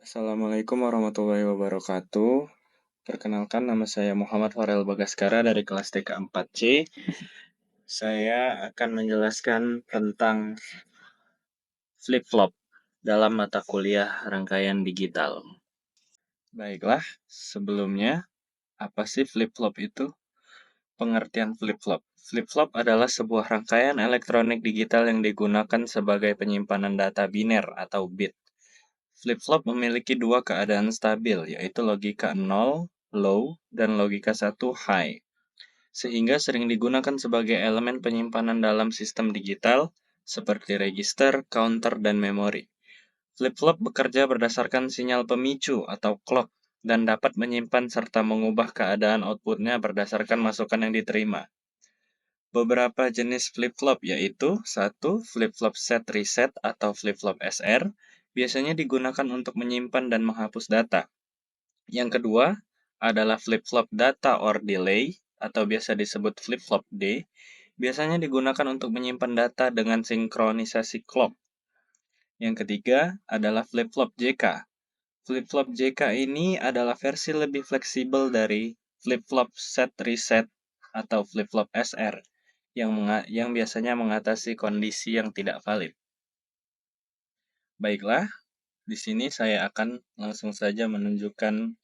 Assalamualaikum warahmatullahi wabarakatuh. Perkenalkan, nama saya Muhammad Farel Bagaskara dari kelas TK 4C. Saya akan menjelaskan tentang flip-flop dalam mata kuliah rangkaian digital. Baiklah, sebelumnya, apa sih flip-flop itu? Pengertian flip-flop. Flip-flop adalah sebuah rangkaian elektronik digital yang digunakan sebagai penyimpanan data biner atau bit. Flip-flop memiliki dua keadaan stabil, yaitu logika 0, low, dan logika 1, high, sehingga sering digunakan sebagai elemen penyimpanan dalam sistem digital, seperti register, counter, dan memori. Flip-flop bekerja berdasarkan sinyal pemicu atau clock, dan dapat menyimpan serta mengubah keadaan outputnya berdasarkan masukan yang diterima. Beberapa jenis flip-flop yaitu 1. Flip-flop set reset atau flip-flop SR, biasanya digunakan untuk menyimpan dan menghapus data. Yang kedua adalah flip-flop data or delay, atau biasa disebut flip-flop D, biasanya digunakan untuk menyimpan data dengan sinkronisasi clock. Yang ketiga adalah flip-flop JK. Flip-flop JK ini adalah versi lebih fleksibel dari flip-flop set reset atau flip-flop SR yang biasanya mengatasi kondisi yang tidak valid. Baiklah, di sini saya akan langsung saja menunjukkan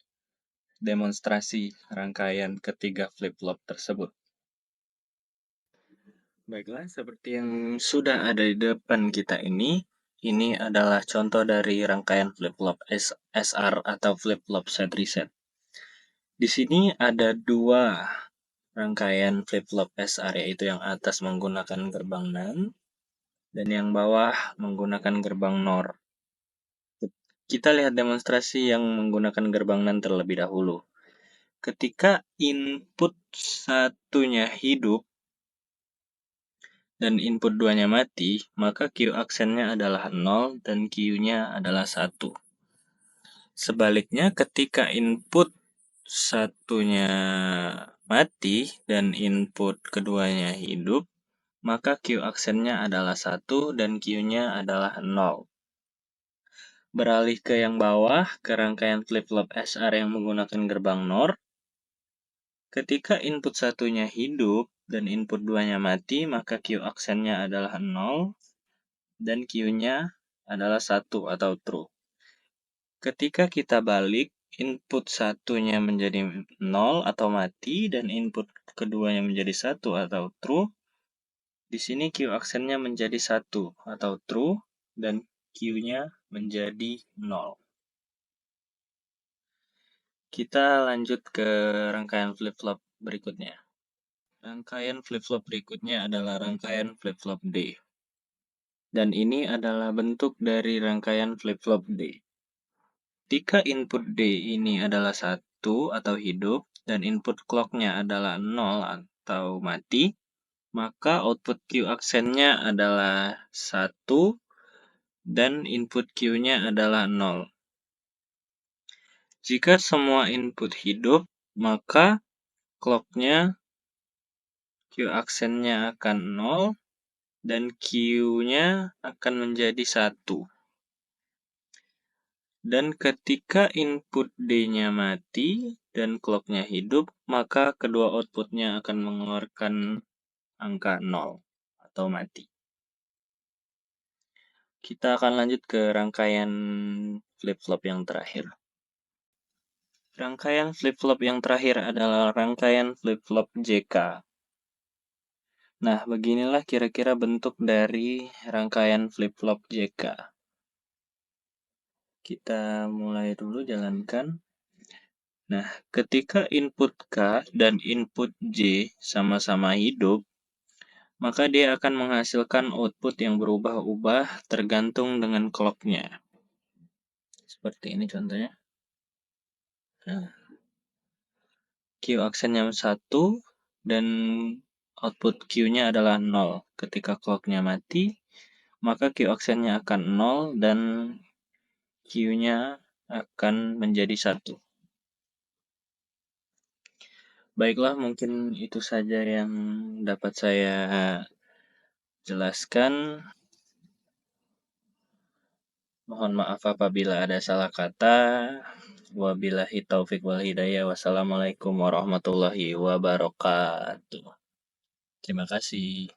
demonstrasi rangkaian ketiga flip-flop tersebut. Baiklah, seperti yang sudah ada di depan kita ini adalah contoh dari rangkaian flip-flop SR atau flip-flop set reset. Di sini ada dua rangkaian flip-flop SR, yaitu yang atas menggunakan gerbang NAND dan yang bawah menggunakan gerbang NOR. Kita lihat demonstrasi yang menggunakan gerbang NAND terlebih dahulu. Ketika input satunya hidup dan input duanya mati, maka Q aksennya adalah 0 dan Q-nya adalah 1. Sebaliknya, ketika input satunya mati dan input keduanya hidup, maka Q aksennya adalah 1 dan Q-nya adalah 0. Beralih ke yang bawah, ke rangkaian flip-flop SR yang menggunakan gerbang NOR. Ketika input satunya hidup dan input duanya mati, maka Q aksennya adalah 0 dan Q-nya adalah 1 atau true. Ketika kita balik, input satunya menjadi 0 atau mati dan input keduanya menjadi 1 atau true. Di sini Q aksennya menjadi 1 atau true dan Q-nya menjadi 0. Kita lanjut ke rangkaian flip-flop berikutnya. Rangkaian flip-flop berikutnya adalah rangkaian flip-flop D. Dan ini adalah bentuk dari rangkaian flip-flop D. Jika input D ini adalah 1 atau hidup dan input clock-nya adalah 0 atau mati, maka output Q aksennya adalah 1 dan input Q-nya adalah 0. Jika semua input hidup, maka clock-nya Q aksennya akan 0 dan Q-nya akan menjadi 1. Dan ketika input D-nya mati dan clock-nya hidup, maka kedua output-nya akan mengeluarkan angka 0 atau mati. Kita akan lanjut ke rangkaian flip-flop yang terakhir. Rangkaian flip-flop yang terakhir adalah rangkaian flip-flop JK. Nah, beginilah kira-kira bentuk dari rangkaian flip-flop JK. Kita mulai dulu jalankan. Nah, ketika input K dan input J sama-sama hidup, maka dia akan menghasilkan output yang berubah-ubah tergantung dengan clock-nya. Seperti ini contohnya. Nah, Q aksennya 1 dan output Q-nya adalah 0. Ketika clock-nya mati, maka Q aksennya akan 0 dan Q-nya akan menjadi 1. Baiklah, mungkin itu saja yang dapat saya jelaskan. Mohon maaf apabila ada salah kata. Wabillahi taufik wal hidayah. Wassalamualaikum warahmatullahi wabarakatuh. Terima kasih.